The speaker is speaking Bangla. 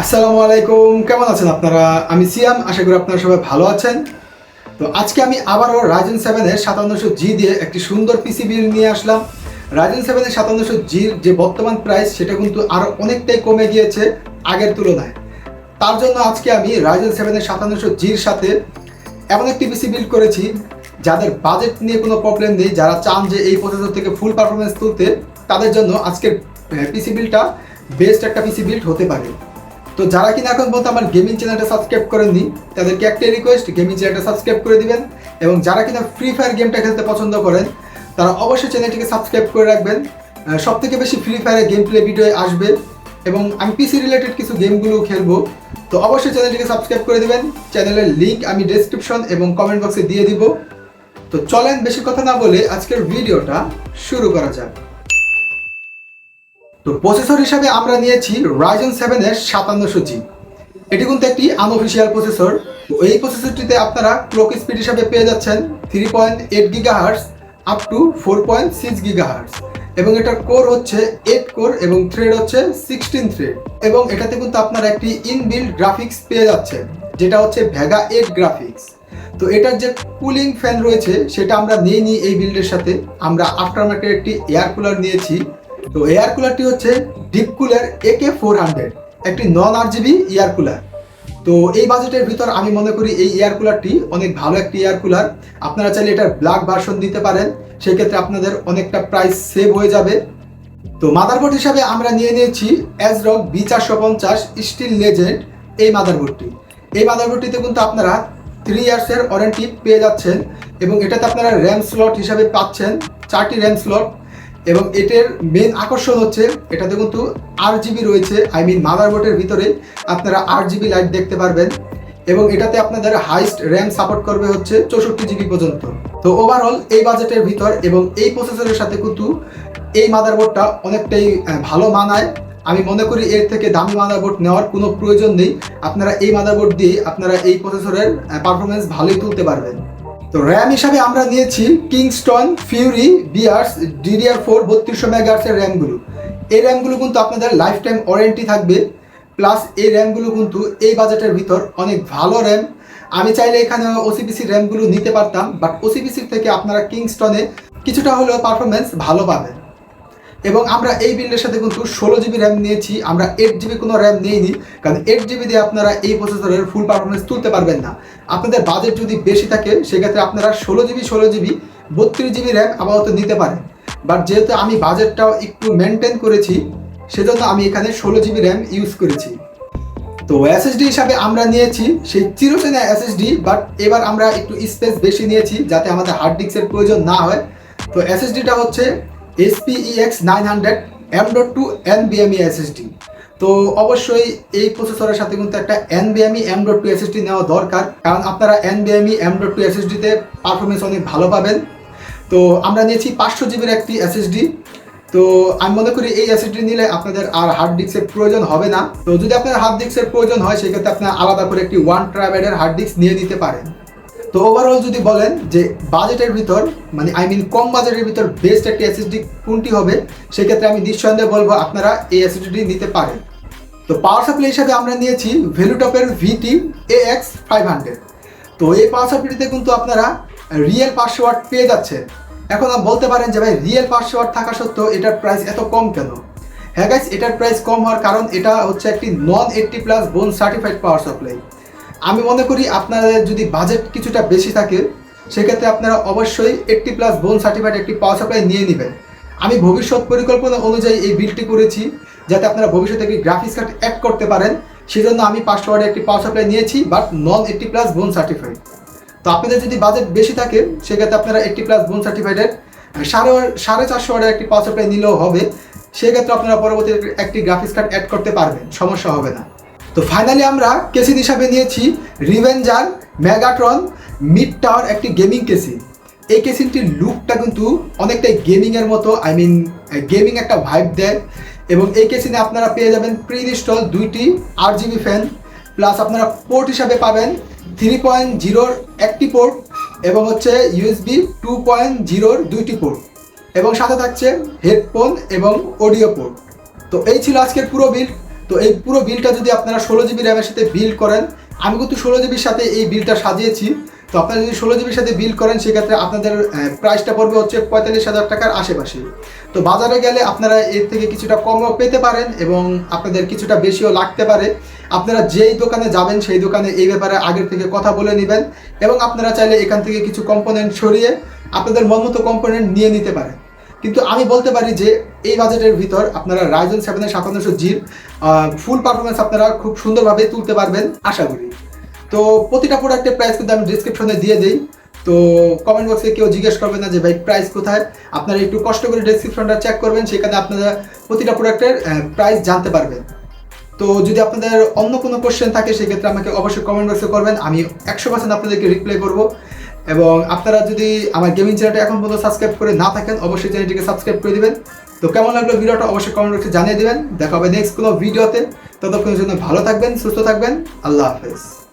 আসসালামু আলাইকুম, কেমন আছেন আপনারা? আমি সিয়াম, আশা করি আপনারা সবাই ভালো আছেন। তো আজকে আমি আবারও রাইজেন 7-এর 5700G দিয়ে একটি সুন্দর পিসি বিল্ড নিয়ে আসলাম। রাইজেন 7-এর 5700G'র যে বর্তমান প্রাইস সেটা কিন্তু আরও অনেকটাই কমে গিয়েছে আগের তুলনায়। তার জন্য আজকে আমি রাইজেন 7-এর 5700G'র সাথে এমন একটি পিসি বিল্ড করেছি যাদের বাজেট নিয়ে কোনো প্রবলেম নেই, যারা চান যে এই প্রসেসর থেকে ফুল পারফরমেন্স তুলতে, তাদের জন্য আজকের পিসি বিল্ডটা বেস্ট একটা পিসি বিল্ড হতে পারে। তো যারা কিনা এখন পর্যন্ত আমার গেমিং চ্যানেলটা সাবস্ক্রাইব করেননি, তাদেরকে একটাই রিকোয়েস্ট, গেমিং চ্যানেলটা সাবস্ক্রাইব করে দিবেন। এবং যারা কিনা ফ্রি ফায়ার গেমটা খেলতে পছন্দ করেন, তারা অবশ্যই চ্যানেলটিকে সাবস্ক্রাইব করে রাখবেন। সব থেকে বেশি ফ্রি ফায়ারের গেম প্লে ভিডিও আসবে এবং আমি পিসি রিলেটেড কিছু গেমগুলো খেলবো। তো অবশ্যই চ্যানেলটিকে সাবস্ক্রাইব করে দিবেন। চ্যানেলের লিঙ্ক আমি ডেসক্রিপশন এবং কমেন্ট বক্সে দিয়ে দিব। তো চলেন বেশি কথা না বলে আজকের ভিডিওটা শুরু করা যাক। তো প্রসেসর হিসাবে আমরা নিয়েছি রাইজেন 7-এর 5700G। এটি কিন্তু একটি আনঅফিসিয়াল প্রসেসর। তো এই প্রসেসরটিতে আপনারা ক্লক স্পিড হিসাবে পেয়ে যাচ্ছেন 3.8 GHz আপ টু 4.6 GHz, এবং এটার কোর হচ্ছে 8 কোর এবং থ্রেড হচ্ছে 16 থ্রেড। এবং এটাতে কিন্তু আপনারা একটি ইনবিল্ড গ্রাফিক্স পেয়ে যাচ্ছেন, যেটা হচ্ছে ভেগা 8 গ্রাফিক্স। তো এটার যে কুলিং ফ্যান রয়েছে সেটা আমরা নিইনি এই বিল্ডের সাথে, আমরা আফটার মার্কেট একটি এয়ার কুলার নিয়েছি। তো এয়ার কুলারটি হচ্ছে ডিপ কুলার AK400, একটি নন RGB এয়ার কুলার। তো এই বাজেটের ভিতর আমি মনে করি এই এয়ার কুলারটি অনেক ভালো একটি এয়ার কুলার। আপনারা চাইলে এটার ব্ল্যাক ভার্সন দিতে পারেন, সেক্ষেত্রে আপনাদের অনেকটা প্রাইস সেভ হয়ে যাবে। তো মাদারবোর্ড হিসাবে আমরা নিয়ে নিয়েছি ASRock B450 স্টিল লেজেন্ড এই মাদারবোর্ডটি। এই মাদারবোর্ডটিতে কিন্তু আপনারা 3 ইয়ার্সের ওয়ারেন্টি পেয়ে যাচ্ছেন, এবং এটাতে আপনারা র্যাম স্লট হিসাবে পাচ্ছেন 4টি র্যাম স্লট। এবং এটার মেন আকর্ষণ হচ্ছে এটাতে কিন্তু RGB রয়েছে, মাদারবোর্ডের ভিতরে আপনারা RGB লাইট দেখতে পারবেন। এবং এটাতে আপনাদের হাইস্ট র্যাম সাপোর্ট করবে হচ্ছে 64GB পর্যন্ত। তো ওভারঅল এই বাজেটের ভিতর এবং এই প্রসেসরের সাথে কিন্তু এই মাদারবোর্ডটা অনেকটাই ভালো মানায়। আমি মনে করি এর থেকে দামি মাদারবোর্ড নেওয়ার কোনো প্রয়োজন নেই। আপনারা এই মাদারবোর্ড দিয়ে আপনারা এই প্রসেসরের পারফরমেন্স ভালোই তুলতে পারবেন। তো র্যাম হিসাবে আমরা নিয়েছি কিংস্টন ফিউরি বিয়ার্স DDR4 3200 MHz এর র্যামগুলো। এই র্যামগুলো কিন্তু আপনাদের লাইফ টাইম ওয়ারেন্টি থাকবে, প্লাস এই র্যামগুলো কিন্তু এই বাজেটের ভিতর অনেক ভালো র্যাম। আমি চাইলে এখানে OCPC র্যামগুলো নিতে পারতাম, বাট OCPC থেকে আপনারা কিংস্টনে কিছুটা হলেও পারফরমেন্স ভালো পাবেন। এবং আমরা এই বিল্ডের সাথে কিন্তু 16GB র্যাম নিয়েছি, আমরা 8GB কোনো র্যাম নিইনি, কারণ 8GB দিয়ে আপনারা এই প্রসেসরের ফুল পারফরমেন্স তুলতে পারবেন না। আপনাদের বাজেট যদি বেশি থাকে সেক্ষেত্রে আপনারা 16GB 32GB র্যাম আপাতত নিতে পারেন। বাট যেহেতু আমি বাজেটটাও একটু মেনটেন করেছি, সেজন্য আমি এখানে 16GB র্যাম ইউজ করেছি। তো SSD হিসাবে আমরা নিয়েছি সেই চিরচেনা SSD, বাট এবার আমরা একটু স্পেস বেশি নিয়েছি যাতে আমাদের হার্ড ডিস্কের প্রয়োজন না হয়। তো SSDটা হচ্ছে SPEX 900 M.2 NVMe SSD। তো অবশ্যই এই প্রসেসরের সাথে কিন্তু একটা NVMe M.2 SSD নেওয়া দরকার, কারণ আপনারা NVMe M.2 SSDতে পারফরমেন্স অনেক ভালো পাবেন। তো আমরা নিয়েছি 500GB একটি SSD। তো আমি মনে করি এই SSD নিলে আপনাদের আর হার্ড ডিস্কের প্রয়োজন হবে না। তো যদি আপনার হার্ড ডিস্কের প্রয়োজন হয় সেক্ষেত্রে আপনার আলাদা করে একটি 1TB হার্ড ডিস্ক নিয়ে নিতে পারেন। তো ওভারঅল যদি বলেন যে বাজেটের ভিতর কম বাজেটের ভিতর বেস্ট একটি SSD কোনটি হবে, সেক্ষেত্রে আমি নিঃসন্দেহে বলবো আপনারা এই SSD নিতে পারেন। তো পাওয়ার সাপ্লাই হিসাবে আমরা নিয়েছি ভ্যালুটপের VT AX 500। তো এই পাওয়ার সাপ্লাইটিতে কিন্তু আপনারা রিয়েল 500 ওয়াট পেয়ে যাচ্ছেন। এখন বলতে পারেন যে ভাই রিয়েল 500 ওয়াট থাকা সত্ত্বেও এটার প্রাইস এত কম কেন? হ্যাঁ গাইস, এটার প্রাইস কম হওয়ার কারণ এটা হচ্ছে একটি নন 80+ বোন সার্টিফাইড পাওয়ার সাপ্লাই। আমি মনে করি আপনাদের যদি বাজেট কিছুটা বেশি থাকে সেক্ষেত্রে আপনারা অবশ্যই 80+ বোন সার্টিফাইড একটি পাওয়ার সাপ্লাই নিয়ে নেবেন। আমি ভবিষ্যৎ পরিকল্পনা অনুযায়ী এই বিলটি করেছি যাতে আপনারা ভবিষ্যতে একটি গ্রাফিক্স কার্ড অ্যাড করতে পারেন, সেজন্য আমি 500 ওয়াটের একটি পাওয়ার সাপ্লাই নিয়েছি, বাট নন 80+ বোন সার্টিফাইড। তো আপনাদের যদি বাজেট বেশি থাকে সেক্ষেত্রে আপনারা 80+ বোন সার্টিফাইডের 450 ওয়াটের একটি পাওয়ার সাপ্লাই নিলেও হবে। সেক্ষেত্রে আপনারা পরবর্তী একটি গ্রাফিক্স কার্ড অ্যাড করতে পারবেন, সমস্যা হবে না। তো ফাইনালি আমরা কেসিন হিসাবে নিয়েছি রিভেঞ্জার মেগাট্রন মিড টাওয়ার একটি গেমিং কেসিন। এই কেসিনটির লুকটা কিন্তু অনেকটাই গেমিংয়ের মতো, গেমিং একটা ভাইব দেয়। এবং এই কেসিনে আপনারা পেয়ে যাবেন প্রি ইনস্টল 2টি RGB ফ্যান, প্লাস আপনারা পোর্ট হিসাবে পাবেন 3.0 একটি পোর্ট এবং হচ্ছে USB 2.0 2টি পোর্ট, এবং সাথে থাকছে হেডফোন এবং অডিও পোর্ট। তো এই ছিল আজকের পুরো বিল। তো এই পুরো বিলটা যদি আপনারা 16 GB র্যামের সাথে বিল করেন, আমি কিন্তু 16 GB সাথে এই বিলটা সাজিয়েছি। তো আপনারা যদি 16 GB সাথে বিল করেন সেক্ষেত্রে আপনাদের প্রাইসটা পড়বে হচ্ছে 45,000 টাকার আশেপাশে। তো বাজারে গেলে আপনারা এর থেকে কিছুটা কমও পেতে পারেন এবং আপনাদের কিছুটা বেশিও লাগতে পারে। আপনারা যেই দোকানে যাবেন সেই দোকানে এই ব্যাপারে আগের থেকে কথা বলে নেবেন এবং আপনারা চাইলে এখান থেকে কিছু কম্পোনেন্ট সরিয়ে আপনাদের মনমতো কম্পোনেন্ট নিয়ে নিতে পারেন। কিন্তু আমি বলতে পারি যে এই বাজেটের ভিতর আপনারা Ryzen 7 5700G ফুল পারফরমেন্স আপনারা খুব সুন্দরভাবে তুলতে পারবেন আশা করি। তো প্রতিটা প্রোডাক্টের প্রাইস কিন্তু আমি ডিসক্রিপশনে দিয়ে দিই। তো কমেন্ট বক্সে কেউ জিজ্ঞেস করবে না যে ভাই প্রাইস কোথায়, আপনারা একটু কষ্ট করে ডেসক্রিপশনটা চেক করবেন, সেখানে আপনারা প্রতিটা প্রোডাক্টের প্রাইস জানতে পারবেন। তো যদি আপনাদের অন্য কোনো কোশ্চেন থাকে সেক্ষেত্রে আমাকে অবশ্যই কমেন্ট বক্সে করবেন, আমি 100% আপনাদেরকে রিপ্লাই করব। এবং আপনারা যদি আমার গেমিং চ্যানেলটা এখন পর্যন্ত সাবস্ক্রাইব করে না থাকেন অবশ্যই চ্যানেলটিকে সাবস্ক্রাইব করে দিবেন। তো কেমন লাগলো ভিডিওটা অবশ্যই কমেন্ট বক্সে জানিয়ে দিবেন। দেখা হবে নেক্সট কোনো ভিডিওতে। ততক্ষণের জন্য ভালো থাকবেন, সুস্থ থাকবেন, আল্লাহ হাফেজ।